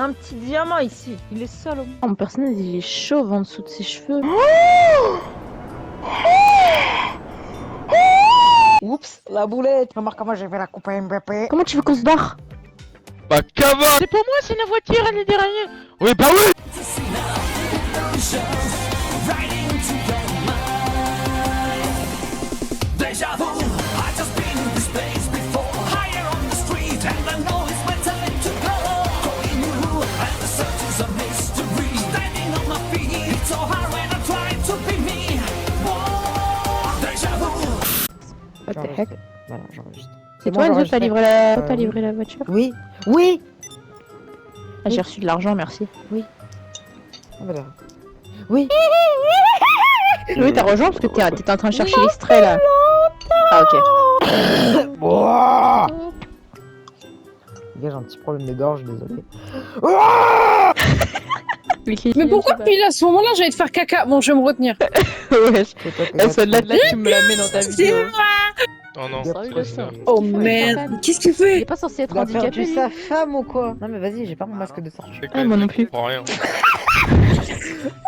Un petit diamant ici. Il est seul au monde. Mon personnage, il est chauve en dessous de ses cheveux. Oups, la boulette. Remarque comment j'ai fait la coupe à Mbappé. Comment tu veux qu'on se barre? Bah comment? C'est pas moi, c'est la voiture, elle est derrière. Oui bah oui. What the heck? Voilà, j'enregistre. C'est bon, toi, Enzo, j'enregistre. t'as livré la voiture? Oui. Oui. Ah, j'ai reçu de l'argent, merci. Ah, voilà. Oui. Oui, t'as rejoint parce que t'étais en train de chercher l'extrait là. Ah, ok. Ouah. Les gars, j'ai un petit problème de gorge, désolé. Mais pourquoi pile à ce moment-là j'allais te faire caca? Bon, je vais me retenir. Ouais, C'est toi qui celle-là, tu me la mets dans ta vidéo. Oh non. Ça arrive, ça. Oh Il merde, qu'est-ce qu'il Il fait? est pas censé être Il a handicapé. perdu lui. sa femme ou quoi? Non mais vas-y, j'ai pas mon masque de sortie. Ah, moi non plus. Pour rien.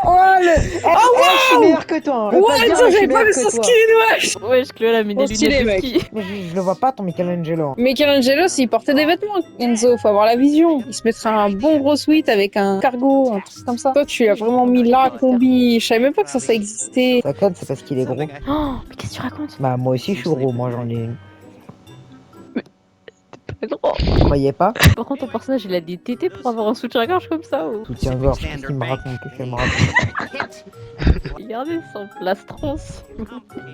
Oh le... Je suis meilleur que toi. Hein. Ouais, ça j'avais pas vu son skin, wesh! Ouais, Chloé, elle a mis des Trop stylé, lunettes de mec. ski. Mais je le vois pas ton Michelangelo. Hein. Michelangelo, s'il portait des vêtements, Enzo, faut avoir la vision. Il se mettra un bon gros sweat avec un cargo, un truc comme ça. Toi, tu as vraiment mis la combi. Je savais même pas que ça existait. Sa code, c'est parce qu'il est gros. Oh, mais qu'est-ce que tu racontes? Bah moi aussi je suis gros, moi j'en ai une. Pas drôle. Vous croyez pas? Par contre, ton personnage, il a des tétés pour avoir un soutien-gorge comme ça ou... Soutien-gorge, qu'est-ce qu'il me raconte? Qu'est-ce qu'elle me raconte? Regardez son plastrance.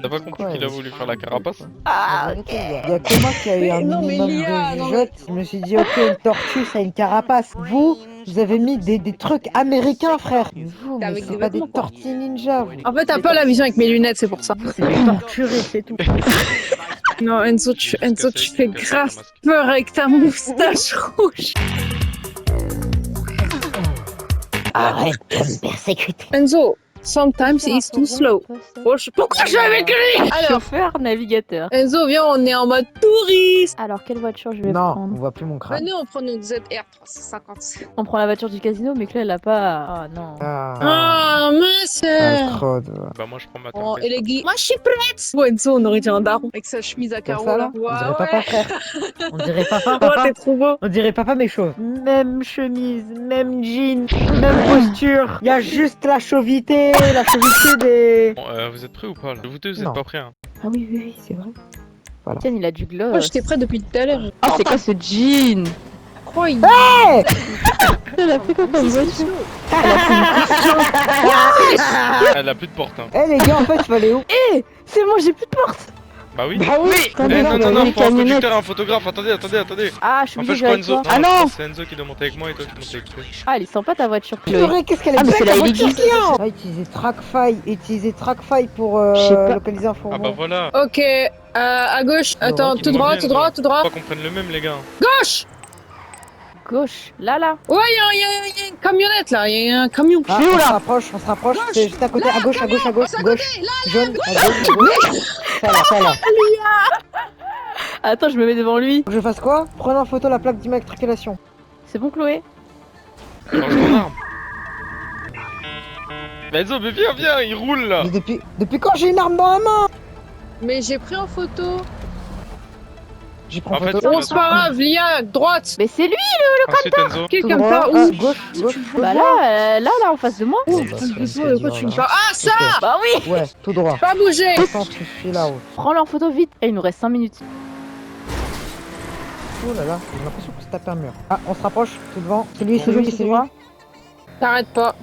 T'as pas compris Ouais, qu'il a mais- voulu faire la carapace? Ah, ok. Il y a que moi qui a eu un Non, mais minimum Lia, de non, jugeote. Je me suis dit, ok, une tortue, ça a une carapace. Vous avez mis des trucs américains, frère. Vous, mais Avec c'est des pas des vêtements, quoi. tortilles ninja. Vous, En fait, t'as pas la vision avec mes lunettes, c'est pour ça. c'est des torturés, c'est tout. Non, Enzo, tu fais grave peur avec ta moustache rouge. Arrête de me persécuter. Enzo, sometimes he's too slow. Pourquoi je suis avec lui? Alors, Chauffeur, navigateur. Enzo, viens, on est en mode touriste. Alors, quelle voiture je vais Non, on prendre? voit plus mon crâne. Venez, on prend notre ZR 350. On prend la voiture du casino, mais que là, elle a pas... Ah non. Ah, mince. un crode. Bah moi je prends ma Oh, tempête. et les gars, moi je suis prête. Bon, Enzo, on aurait dit un daron avec sa chemise à Comme carreaux ça, là. là on dirait papa, Ouais. frère. On dirait papa, Oh, papa. t'es trop beau. On dirait papa, mais chauve. Même chemise, même jean, même posture. Il y a juste la chauvité des... Bon, vous êtes prêts ou pas là? Vous deux, vous Non. êtes pas prêts hein? Ah oui, oui, oui. C'est vrai. Tiens, il a du gloss. Moi j'étais prête depuis tout à l'heure. Ah, c'est quoi ce jean? Quoi, il... Elle a fait quoi comme voiture? Elle a plus de porte hein. Eh les gars, en fait, il fallait où? C'est moi, j'ai plus de porte. Bah oui. Bah oui. Eh, Attendez, non, non, non, mais non, les faut un camionnettes. conducteur, un photographe, attendez. Ah, je suis En fait, obligée je de prends avec Enzo. toi. Ah Non, non! c'est Enzo qui doit monter avec moi et toi qui montes avec Chloé. Ah, elle est sympa ta voiture, Chloé. Purée, qu'est-ce qu'elle est Ah, mais belle, c'est ta la voiture, Ellie. client. Ah, utiliser TrackFi pour Je sais pas. localiser un fourgon. Ah bah voilà. Ok, à gauche. Attends, Ils tout m'ont droit, dit, tout droit, Enzo. tout droit. Faut pas qu'on prenne le même les gars. Gauche. Gauche, là. Ouais, il y a une camionnette là, il y a un camion. Ah, on se rapproche, c'est juste à côté, à gauche, gauche, jaune, à gauche. Ça là. Attends, je me mets devant lui. Faut que je fasse quoi? Prenez en photo la plaque d'immatriculation. C'est bon, Chloé? Change ton arme. Mais Enzo, mais viens, il roule là. Mais depuis quand j'ai une arme dans la main? Mais j'ai pris en photo. J'y prends En fait, photo. Bon, c'est pas grave, Lia, droite. Mais c'est lui! Ensuite Enzo. Quelqu'un Tout droit, part ah, où? gauche. Bah là, en face de moi. Oh, bah, De quoi tu me parles? Ah, ça! Bah oui! Ouais, tout droit. Pas bouger! Attends, tu suis là-haut. Prends-le en photo vite. Et il nous reste 5 minutes. Oh là là, j'ai l'impression qu'on se tape un mur. Ah, on se rapproche, tout devant. C'est lui, Tout droit. T'arrêtes pas.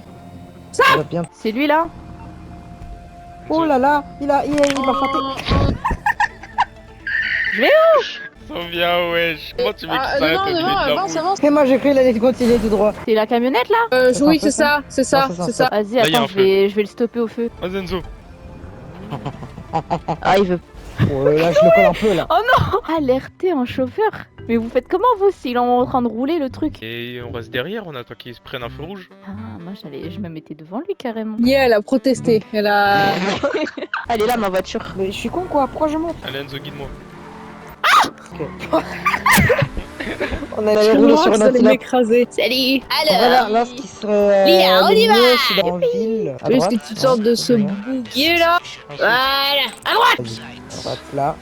Ça va bien. C'est lui là? Oh là là, il m'a feinté. Viens, wesh. Comment tu veux qu'il Ah, s'arrête non, au milieu de non, la avance, route? avance. Et moi j'ai cru qu'il allait continuer tout droit. C'est la camionnette là? Oui, c'est ça, c'est ça, Ah, c'est ça, c'est ça. Vas-y, Là, y a attends, un je vais le stopper au feu. Vas-y Enzo. Ah, il veut. Oh là, je le colle un peu là. Alerter un chauffeur? Mais vous faites comment vous s'il est en train de rouler le truc? Et on reste derrière, on attend qu'il se prenne un feu rouge. Ah, moi je me mettais devant lui carrément. Lia, elle a protesté. Elle a. Elle est là ma voiture. Mais je suis con quoi, pourquoi je monte? Allez Enzo, guide-moi. On allait Je rouler crois sur que une ça allait antilope. m'écraser. Salut. Voilà, là, ce qui serait Lia, on y le va. mieux, c'est dans la ville. À Est-ce droite, que tu te sors de ce bien. bouquet là? Ensuite, Voilà. À droite. Vas-y, à droite, là.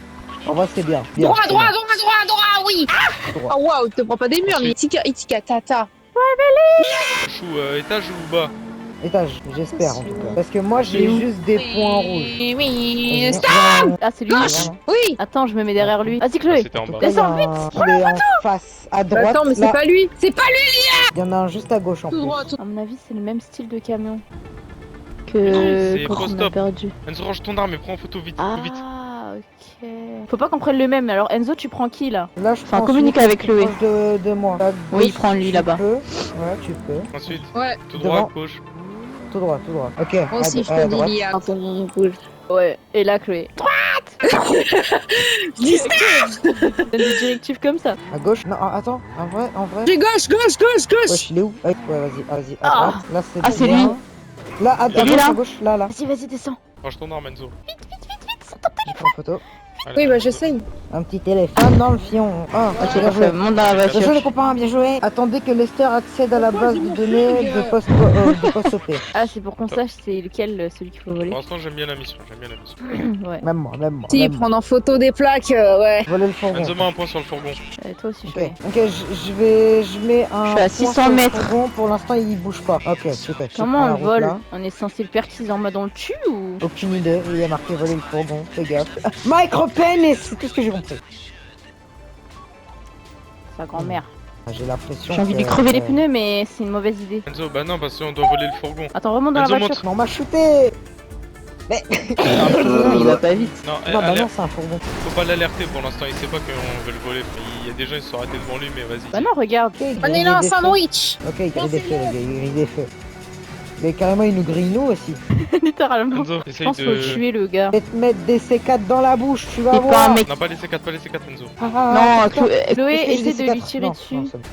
En vrai, c'est bien. bien Droit, c'est droit, bien. droit, droit, droit, oui. Droit. Oh waouh, te prends pas des murs, Ensuite. Itika tata. chou, étage ou bas? Étage, j'espère en tout cas. Parce que moi, j'ai juste des points rouges. Oui, oui. Vas-y, Stop. viens, Ah, c'est lui. viens, viens. Oui. Attends, je me mets derrière lui. Vas-y, Ah, Chloé. c'était en En tout bas. cas, il y a Descends un qui est en face, à Bah, droite. attends, mais c'est là. pas lui. C'est pas lui. Il y en a un juste à gauche en Tout plus. droit, tout. À mon avis, c'est le même style de camion Oui, que c'est quand on a post-op. perdu. Enzo, range ton arme et prends en photo vite, vite. Ah, ok. Faut pas qu'on prenne le même. Alors, Enzo, tu prends qui là? Là, je Enfin, prends communique celui avec qui est Chloé. proche de moi. À Oui, gauche, prends-lui tu là-bas. peux. Ouais, tu peux. Ensuite, Ouais. tout droit, Devant. gauche. Tout droit, tout droit. Ok. Moi aussi, je à te dis droite. Lia quand on bouge. Ouais. Et là, Chloé. Dis Donne des directives comme ça. À gauche. Non, attends. En vrai, en vrai. gauche, gauche, gauche, Wesh, gauche. il est où? Ouais, vas-y, vas-y. À Ah. droite. Là, c'est Ah, c'est bien. lui. Là, à C'est lui, gauche, là. à gauche. Là, là. Vas-y, vas-y, descends. Range ton arme, Enzo. Je prends une photo. Allez, Oui, bah Enzo. j'essaye. Un petit téléphone dans le fion. Oh, Ok, bien joué. parfait. Monte dans la Bien joué voiture. les copains, bien joué. Attendez que Lester accède à la Pourquoi base je de me données flingue de post-OP. Ah, c'est pour qu'on sache c'est lequel celui qu'il faut voler. Pour l'instant, j'aime bien la mission, j'aime bien la mission. Ouais. Même moi, même moi. Si, même moi. prendre en photo des plaques, ouais. Voler le fourgon. Enzo, mets un point sur le fourgon. Toi aussi, Ok, Chloé. ok, je mets un. Je suis à point 600 sur le mètres. fourgon, pour l'instant, il bouge pas. Ok, super. je Comment prends on la le route, vole? là. On est censé le perquiser en mode on le tue ou? Aucune idée, il y a marqué voler le fourgon, fais gaffe. Micro-penis, c'est tout ce que j'ai compris. Sa grand-mère. J'ai l'impression J'ai envie de lui que- crever les pneus, mais c'est une mauvaise idée. Enzo, bah non, parce qu'on doit voler le fourgon. Attends, remonte dans la Enzo, voiture. Non, on m'a shooté. Mais. Non, il va pas vite. Non, Non, bah non, alerte, c'est un fourgon. faut pas l'alerter pour l'instant, il sait pas qu'on veut le voler. Mais il y a des gens, ils se sont arrêtés devant lui, mais vas-y. Bah non, regarde. Ok, il On est grille là, un des feux. sandwich. Ok, il grille des feux, les gars, il grille des feux. Mais carrément, il nous grille nous aussi. Littéralement. Enzo, Je essaye pense qu'il faut le de... tuer le gars. Je vais te mettre des C4 dans la bouche, tu vas T'es voir. pas un mec. Non, pas les C4, pas les C4, Enzo. Non, putain. Chloé, Est-ce que j'ai essaie des de lui C4? tirer Non, dessus. non, c'est bon.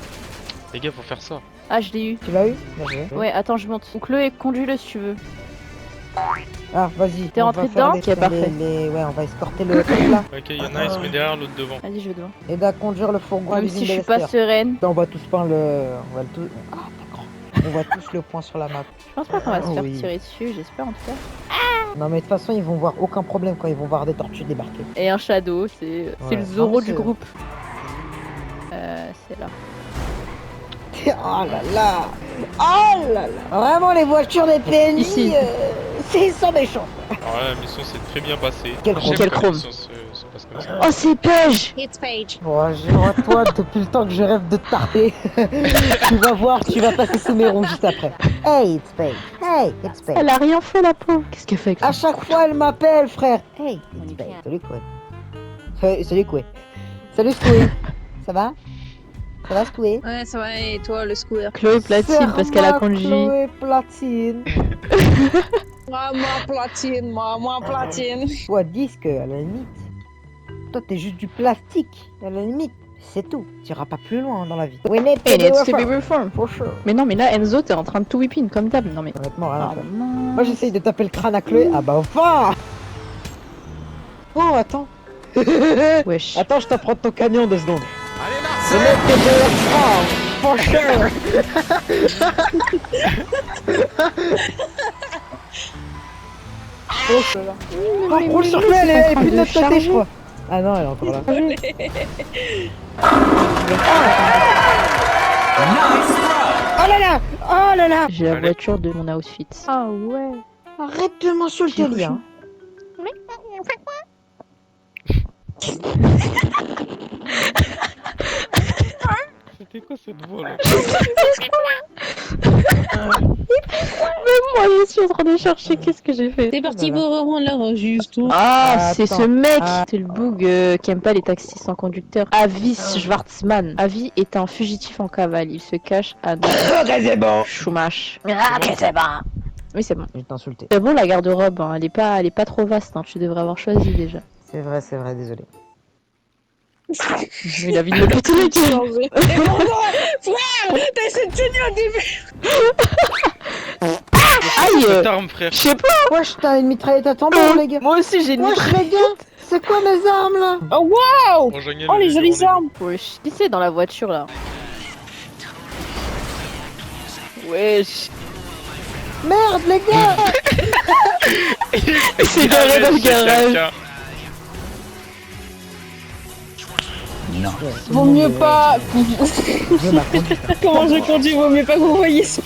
Les gars, faut faire ça. Ah, je l'ai eu. Tu l'as eu? Bien joué. Ouais, attends, je monte. Ou Chloé, conduis-le si tu veux. Ah, vas-y. T'es on rentré va faire dedans? les- Ok, parfait. Ouais, on va escorter le truc là. Ok, il y en a un, il se met derrière, l'autre devant. Vas-y, je vais devant. Et à conduire le fourgon à Même l'usine si je de suis pas Lester. sereine, On va tous prendre le. On va le tout. Ah, d'accord. On voit tous le point sur la map. je pense pas qu'on va se Oh faire oui. tirer dessus, j'espère en tout cas. Non, mais de toute façon, ils vont voir aucun problème quand ils vont voir des tortues débarquer. Et un shadow, c'est Ouais. le Zoro Non, mais du c'est- groupe. C'est là. Oh là là. Oh là là. Vraiment, les voitures des PNJ, Ici. c'est sans méchant. Alors là, la mission s'est très bien passée. Quel J'aime quel quand chrome. la mission se passe comme ça. Oh, c'est Page! Hits page. Bon, je vois toi depuis le temps que je rêve de te tarter. Tu vas voir, tu vas passer sous mes ronds juste après. Hey, it's Paige. Hey, it's Paige. Elle a rien fait la pauvre. Qu'est-ce qu'elle fait avec ça? À chaque fois, elle m'appelle, frère. Hey, it's Paige. Salut, quoi. Salut, quoi. Salut, Squee. Ça va? Ça va, Squee? Ouais, ça va, et toi, le scooter? Chloé platine parce qu'elle a conduit. Chloé platine. Moi, platine. Toi, disque, à la limite. Toi, t'es juste du plastique, à la limite. C'est tout. T'iras pas plus loin dans la vie. We need It needs to be reform, reformed. for sure. Mais non, mais là, Enzo, t'es en train de tout whipping comme d'hab. Non, mais. Honnêtement, rien à Ah faire. non. Moi, j'essaye de taper le crâne à Chloé. Ah bah, enfin. Oh, attends. Wesh. Attends, je t'apprends ton camion 2 secondes. We need to be reformed, for sure. Oh, roule sur Chloé, elle est plus de notre côté, je crois. Ah non, elle est encore là. Oh là là. Oh là là. J'ai la Allez. voiture de mon outfit. Ah ouais. Arrête de m'insulter, Lia. C'était quoi cette voix là? Même moi, je suis en train de chercher qu'est-ce que j'ai fait. C'est parti pour rendre l'enregistrement. Ah, c'est Attends. ce mec. Ah. C'est le boug qui aime pas les taxis sans conducteur. Avis Schwartzmann. Avis est un fugitif en cavale. Il se cache à C'est bon. Chumash. Ah, c'est bon. Oui, c'est bon. Je vais t'insulter. C'est bon la garde-robe. Hein. Elle est pas trop vaste. Hein. Tu devrais avoir choisi déjà. C'est vrai, désolé. Il a envie de me péter la gueule. Frère, t'as essayé de tenir au début. Aïe. Cette arme, frère. Je sais pas. Wesh, t'as une mitraillette à tambour, les gars. Moi aussi, j'ai une Wesh, les gars. c'est quoi mes armes là? Oh waouh! Rejoignez Oh le les lieu jolies du armes! Wesh, qui c'est dans la voiture là? Wesh. Merde les gars! C'est rendez-vous. garé dans le Chez garage. quelqu'un. Vaut mieux pas. Je ma conduite. Comment je conduis? Vaut mieux pas que vous voyez ça.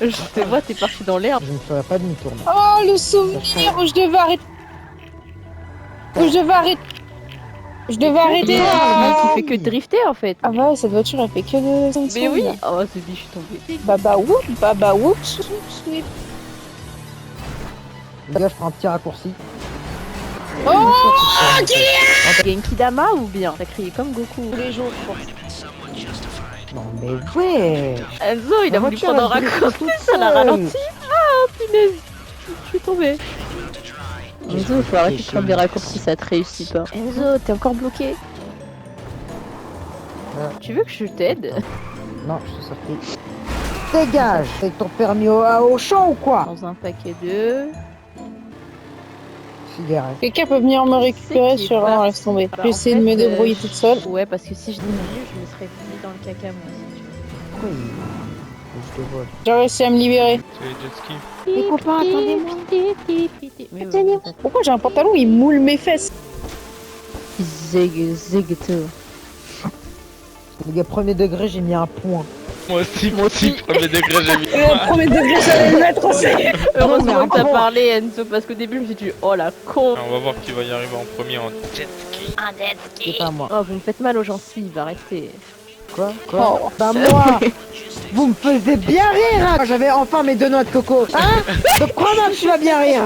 Je te vois, t'es parti dans l'air. Je ne ferai pas demi-tour. Oh le souvenir où je devais arrêter. Où je devais arrêter. Je devais arrêter. Le mec qui fait que drifter en fait. Ah bah ouais, cette voiture elle fait que de. Mais oui. Oh, c'est dit, je suis tombée. Baba whoop, sweep. Les gars, je prends un petit raccourci. Oh Genki Dama ou bien? T'as crié comme Goku. tous les jours. Non mais ouais! Enzo, il a La voulu voiture, prendre un elle se raccourci, toute ça l'a seule. ralenti. Ah, punaise. Je suis tombée. Enzo, il faut arrêter de prendre des raccourcis, ça te réussit pas. Enzo, t'es encore bloqué. Tu veux que je t'aide? Non, je suis sorti. Dégage! C'est ton permis au champ ou quoi? Dans un paquet de... Cigarette. Quelqu'un peut venir me récupérer C'est qui sur est un, pas- laisse tomber. Bah, Je vais essayer de me débrouiller toute seule. Ouais, parce que si je diminue, je me serais fini dans le caca moi aussi. Pourquoi je te vois? J'ai réussi à me libérer. C'est les jet skis. Les copains, attendez-moi. Mais oui, Pourquoi j'ai un pantalon, il moule mes fesses? Zig tout. Les gars, premier degré, j'ai mis un point. Moi aussi, premier degré, j'ai mis. Le premier degré, j'allais le mettre aussi. Heureusement que t'as avant. parlé Enzo, parce qu'au début je me suis dit, oh la con. Ah, on va voir qui va y arriver en premier en jet ski. C'est pas moi. Oh, vous me faites mal aux gencives, arrêtez. Quoi? Oh. Bah moi! Vous me faisiez bien rire! Hein, j'avais enfin mes deux noix de coco. Hein? Donc crois-moi que tu vas bien rire!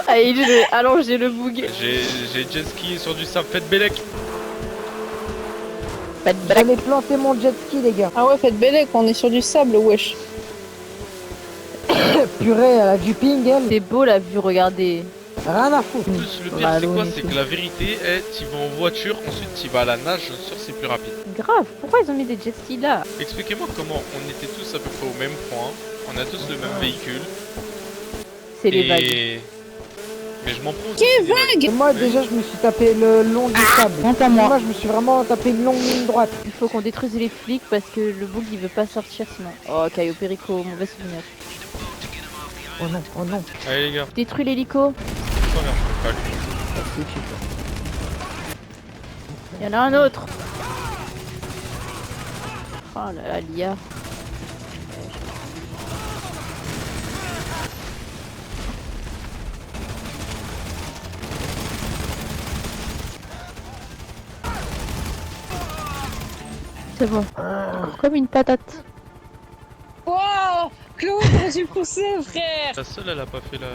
Allez, allongez le boug. J'ai jet ski sur du sable, faites Bélec. Pas de blague. J'allais planter mon jet ski, les gars. Ah ouais, faites bélec, on est sur du sable, wesh. Purée, elle a du ping, elle. C'est beau la vue, regardez. Rien à foutre. En plus, le pire, c'est quoi? C'est que la vérité est, tu vas en voiture, ensuite tu vas à la nage, je suis sûr c'est plus rapide. Grave, pourquoi ils ont mis des jet skis là? Expliquez-moi comment on était tous à peu près au même point, on a tous le même véhicule. C'est les vagues. Et... Mais je m'en prends aussi. Quelle des vagues. Et moi, déjà, je me suis tapé le long du sable. Honte à moi. Moi, je me suis vraiment tapé une longue ligne droite. Il faut qu'on détruise les flics parce que le boug il veut pas sortir sinon. Oh, Caio Perico, mauvais souvenir. Oh non, oh non. Allez les gars, Détruis l'hélico. oh merde, je peux pas lui. Il y en a un autre. Oh là là, l'IA. C'est bon. Comme une patate. Wow, Claude, t'aurais dû pousser, frère. La seule, elle a pas fait la...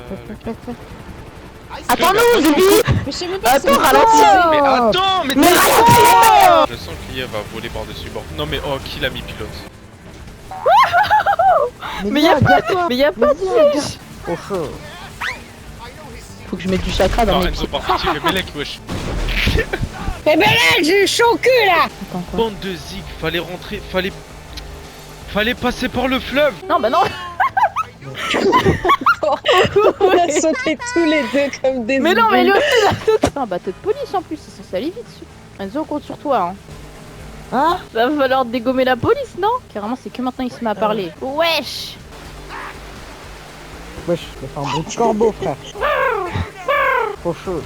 Attends-nous, Zubi. Mais je sais même pas si Attends, ralentis. Mais Oh, attends, mais ralentis. je sens que l'IA va voler par-dessus bord. Non mais oh, qui l'a mis pilote? Mais y a viens, gare-toi. Mais y a pas de Viens, fiche. Trop chaud. Faut que je mette du chakra dans Non, mes Enzo pieds. par pitié, fais Bélec, wesh. Mais bélec, j'ai eu chaud au cul là. Attends, quoi. Bande de zig, fallait rentrer, fallait passer par le fleuve. Non, bah non. On a sauté tous les deux comme des Mais non, mais débiles. lui aussi, il a tout. Un bateau de police en plus, c'est censé aller vite. Enzo, on compte sur toi. Hein. Hein? Va falloir dégommer la police, non? Carrément, c'est que maintenant il se met à parler. Wesh. Wesh, je vais faire un bruit de corbeau, frère. Trop chaud.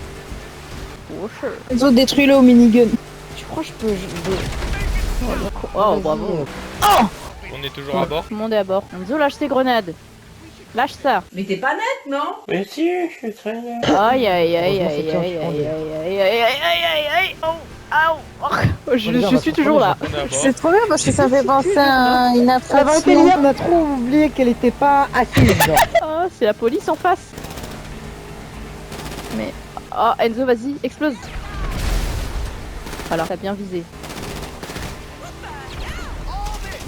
Oh, sure. Enzo, détruis-le au minigun. Tu crois que je peux... Oh, Vas-y, bravo. On est toujours à bord. Tout le monde est à bord. Enzo, lâche tes grenades. Lâche ça. Mais t'es pas net, non? Mais si, je suis très bien. Aïe, aïe, aïe, Heureusement, aïe, c'est toi aïe, qui aïe, conduis. aïe, aïe, aïe, aïe, aïe, aïe. Oh, je Regarde, suis attends, toujours là. On est à bord. C'est trop bien parce que ça fait penser à une La vérité, attraction. Liam, on a trop oublié qu'elle était pas assise, genre. Ah, c'est la police en face. Mais... Oh, Enzo, vas-y, explose. Voilà, t'as bien visé.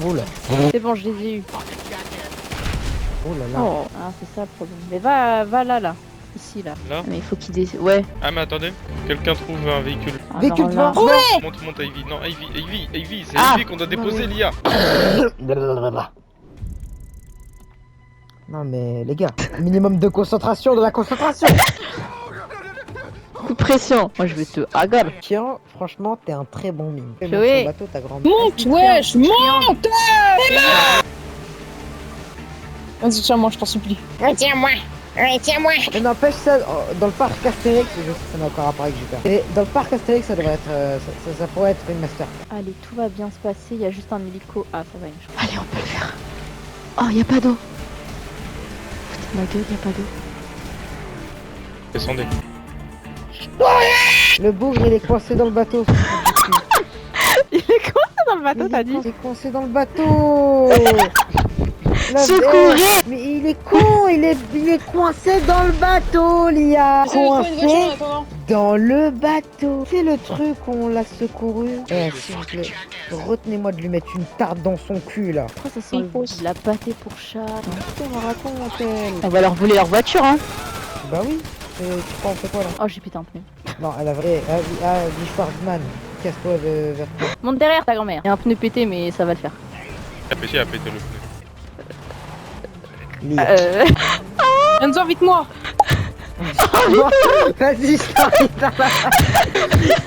Oula, C'est bon, je les ai eus. oh là là. Oh, ah, c'est ça le problème. Mais va là. Ici, là. Là Mais il faut qu'il Ouais. Ah mais attendez, quelqu'un trouve un véhicule. Ah, Véhicule non, là. devant. Monte Ivy. Non, Ivy, c'est Ah. Ivy qu'on doit déposer, Oui. l'IA. Non mais les gars, minimum de concentration, de la concentration. coup de pression. Moi, je vais te agal. Tiens, franchement, t'es un très bon mime. Fais Chloé. monter au bateau, ta grande. Monte, wesh, monte. Vas-y, tiens-moi, je t'en supplie. Tiens-moi. Tiens-moi. Mais n'empêche ça, dans le parc Astérix, je sais que ça n'a encore rapport avec Jupiter. Et dans le parc Astérix, ça devrait être, ça pourrait être une master. Allez, tout va bien se passer. Il y a juste un hélico. Ah, ça va, une chose. Allez, on peut le faire. Oh, y a pas d'eau. Putain, ma gueule, y a pas d'eau. Descendez. Le bougre, il est coincé dans le bateau. Il est coincé dans le bateau, t'as dit? Il est coincé dans le bateau. Secourez. Mais il est con, il est coincé dans le bateau, Lia. Coincé dans le bateau. C'est le truc, on l'a secouru. Eh, s'il vous plaît, retenez-moi de lui mettre une tarte dans son cul, là. Pourquoi ça sent de la pâté pour chat? Qu'est-ce qu'on raconte, elle? On va leur voler leur voiture, hein. Bah oui. Tu crois, on fait quoi, là? Oh, j'ai pété un pneu. Non, elle a vrai. Schwarzman. Casse-toi vers toi. Monte derrière ta grand-mère. Il y a un pneu pété, mais ça va le faire. Elle a pété le pneu. Lia. Enzo, vite-moi. Vas-y, j'arrive là.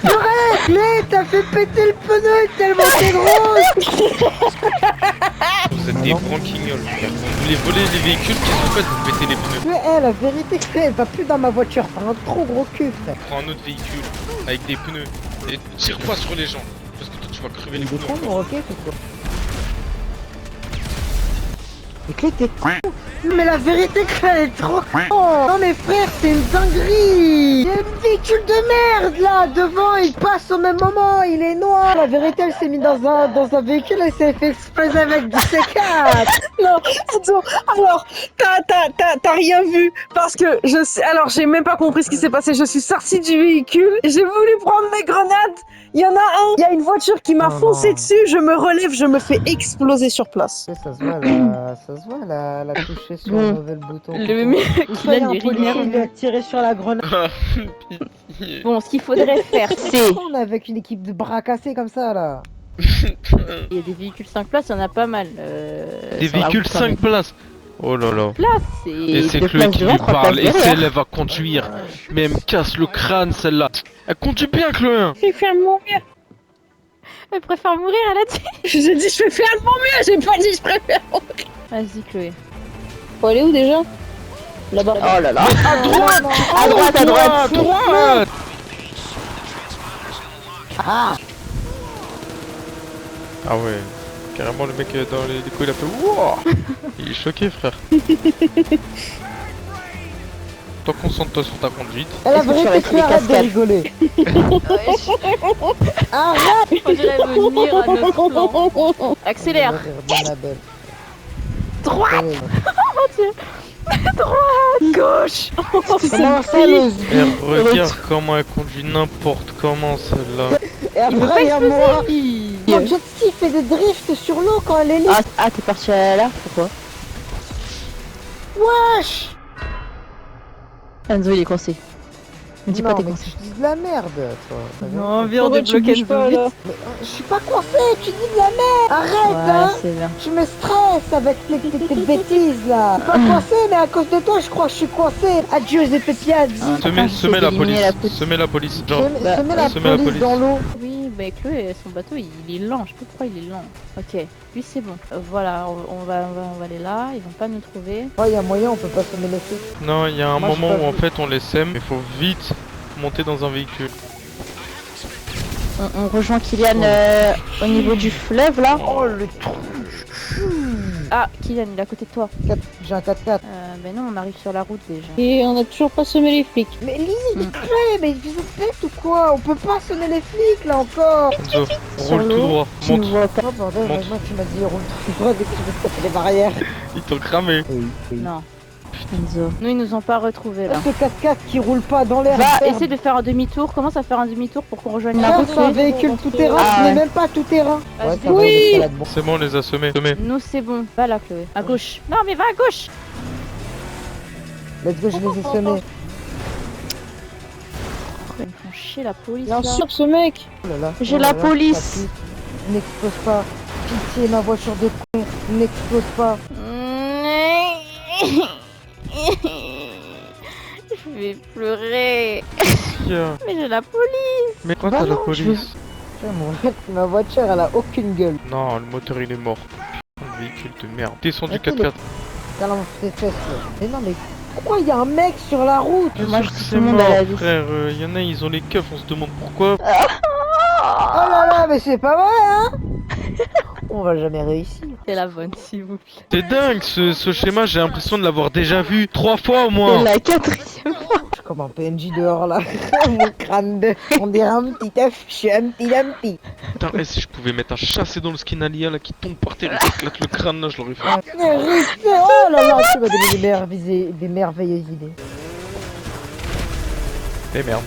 Purée, mais t'as fait péter le pneu tellement t'es grosse. Vous êtes des branquignoles, frère. Vous voulez voler les véhicules, qu'est-ce que vous faites? Vous pétez les pneus. Mais la vérité, elle va plus dans ma voiture. T'as un trop gros cul, frère. Prends un autre véhicule avec des pneus et tire pas sur les gens. Parce que toi tu vas crever les Il est pneus con, encore. mon roquet, c'est quoi? Mais Clé, t'es con. Mais la vérité, Clé, elle est trop con. Non, mais frère, c'est une dinguerie. Il y a un véhicule de merde, là, devant, il passe au même moment, il est noir. La vérité, elle s'est mise dans un véhicule, elle s'est fait exploser avec du C4. Non, Enzo, alors, t'as rien vu. Parce que je sais, alors j'ai même pas compris ce qui s'est passé. Je suis sortie du véhicule, j'ai voulu prendre mes grenades. Il y en a un, il y a une voiture qui m'a Oh foncé non. dessus. Je me relève, je me fais exploser sur place. Ça se voit, la toucher sur Bon. le mauvais bouton. Le mec, il a un des policier, rivières. il lui a tiré sur la grenade. Pitié. Bon, ce qu'il faudrait faire, c'est... On est avec une équipe de bras cassés comme ça, là. Il y a des véhicules 5 places, il y en a pas mal. Des sur la véhicules route, quand même. 5 places. Oh là là. Places, Et c'est deux Chloé places qui devant, lui 3 parle places et derrière. celle elle va conduire. Mais elle me casse le crâne celle-là. Elle conduit bien Chloé. Je vais faire de mon mieux. Elle préfère mourir, elle a dit. Je vous ai dit, je vais faire de mon mieux. J'ai pas dit, je préfère. Vas-y, Chloé. Faut aller où déjà? Là-bas. Oh là là. À droite. À droite, à droite. droite. Ah. Ah ouais. Carrément le mec dans les décos il a fait wouah. Il est choqué frère. Toi concentre-toi sur ta conduite. Elle a Est-ce que tu vérité, restes Clé, les arrête de cascades rigoler. Arrête. On dirait venir à notre plan. Accélère. Belle. Droite. Gauche. Comment ça, le Et regarde comment elle conduit n'importe comment celle-là. Et après, il y a moi. Mon Ah, jet ski fait des drifts sur l'eau quand elle est libre. t'es parti là? Pourquoi? Wesh. Enzo, il est coincé. Me dis pas Non, t'es mais coincé. tu dis de la merde, toi. Non, viens, on Pourquoi tu débloque bouges pas là? Mais, je suis pas coincé, tu dis de la merde. Arrête, hein. Ouais, c'est bien. Tu me stresses avec tes bêtises là. Je suis pas coincé, mais à cause de toi, je crois que je suis coincé. Adieu, les pépiades. Ah, Semez j'essaie la d'éliminer police. la police. Semez la police. Genre, Bah, semez la police. dans l'eau. Oui, bah Chloé, son bateau, il est lent. Je sais pas pourquoi il est lent. Ok, lui c'est bon. Voilà, on va aller là. Ils vont pas nous trouver. Oh, il y a moyen, on peut pas semer les flics. Non, il y a un Moi, je moment peux- où en fait on les sème. Il faut vite monter dans un véhicule. On rejoint Kylian au niveau du fleuve là. Oh, le trou. Ah, Kylian, il est à côté de toi. J'ai un 4x4. Ben non, on arrive sur la route déjà. Et on a toujours pas semé les flics. Mais Lily, mais vous êtes bêtes ou quoi? On peut pas semer les flics là encore. Enzo, Sur roule tout l'eau, droit. Tu nous Monte. vois pas. Oh bordel, Monte. moi tu m'as dit roule tout droit dès que je vais taper les barrières. Ils t'ont cramé. Oui. Non. Enzo. Nous, ils nous ont pas retrouvés là. Ce 4x4 qui roule pas dans l'air. Va, merde. essaie de faire un demi-tour. Commence à faire un demi-tour pour qu'on rejoigne la Frère, route. c'est un Chloé. véhicule tout terrain, Ah, ce n'est ouais. même pas tout terrain. Vas-y. Ouais, ça va, Oui. on est là dedans. C'est bon, on les a semés. Semés. Nous, c'est bon. Va là, Chloé. À gauche. Non, mais va à gauche. Let's go, je les ai semés. Ils me font chier la police Bien là. sûr, ce mec. Oh là là, J'ai oh la là là, police. ça pue. N'explose pas. Pitié, ma voiture de con. N'explose pas. Je vais pleurer. qu'il y a? Mais j'ai la police. Mais quoi Bah t'as la non, je police? Tiens, ma voiture, elle a aucune gueule. Non, le moteur il est mort. Putain de véhicule de merde. Descends du Attends, 4x4. T'as l'envers tes fesses, là. Mais non, mais pourquoi il y a un mec sur la route? Bien Moi, sûr je que dis c'est tout le monde mort, à la vie. frère. Y en a, ils ont les keufs, on se demande pourquoi. Oh là là, mais c'est pas vrai, hein? On va jamais réussir. C'est la bonne, s'il vous plaît. C'est dingue ce schéma, j'ai l'impression de l'avoir déjà vu 3 fois au C'est moins. la 4e fois. Je suis comme un PNJ dehors, là. Mon crâne de... On dirait un petit œuf, je suis un petit dumpy. Putain, et si je pouvais mettre un chassé dans le skin Alia là qui tombe par terre et qui éclate le crâne là, je l'aurais fait. Oh là là, tu m'as donné des merveilleuses idées. Eh merde.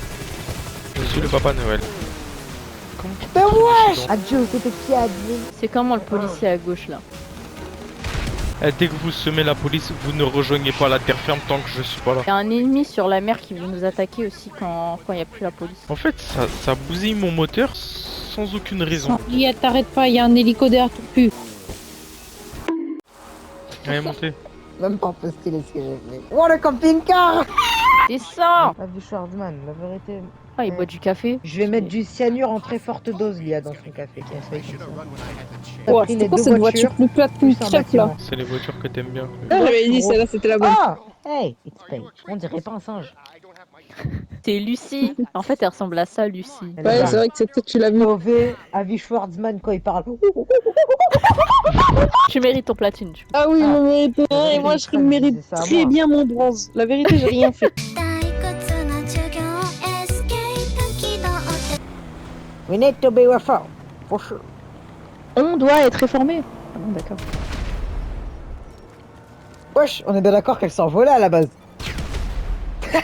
Je suis le Papa Noël. Comment tu peux Mais faire wesh! un accident Adieu, c'était qui a dit? C'est comment le policier à gauche là? Eh, dès que vous semez la police, vous ne rejoignez pas la terre ferme tant que je suis pas là. Il y a un ennemi sur la mer qui veut nous attaquer aussi quand il n'y a plus la police. En fait, ça bousille mon moteur sans aucune raison. Lia, t'arrêtes pas, il y a un hélico derrière tout pu. Allez, montez. Même pas peu stylé ce que j'ai fait. Oh, le camping-car! Descends! La vie Schwarzman, la vérité. Ah, il boit du café. Je vais mettre du cyanure en très forte dose, Lia, dans son café. Oh, c'était quoi cette voiture plus plate qu'une crêpe là? C'est les voitures que t'aimes bien. Ah, j'avais dit celle-là, c'était la bonne. Ah! Hey, it's paid. On dirait pas un singe. C'est Lucie. En fait, elle ressemble à ça, Lucie. Ouais, c'est vrai que c'était tu l'as vu. Mauvais, Avi Schwarzman quand il parle. Tu mérites ton platine. Ah oui, vous méritez un, et moi je mérite C'est ça, très moi. bien mon bronze. La vérité, j'ai rien fait. We need to be reformed, for sure. On doit être réformé. Ah bon, d'accord. Wesh, on est bien d'accord qu'elle s'envolait à la base. Ouais.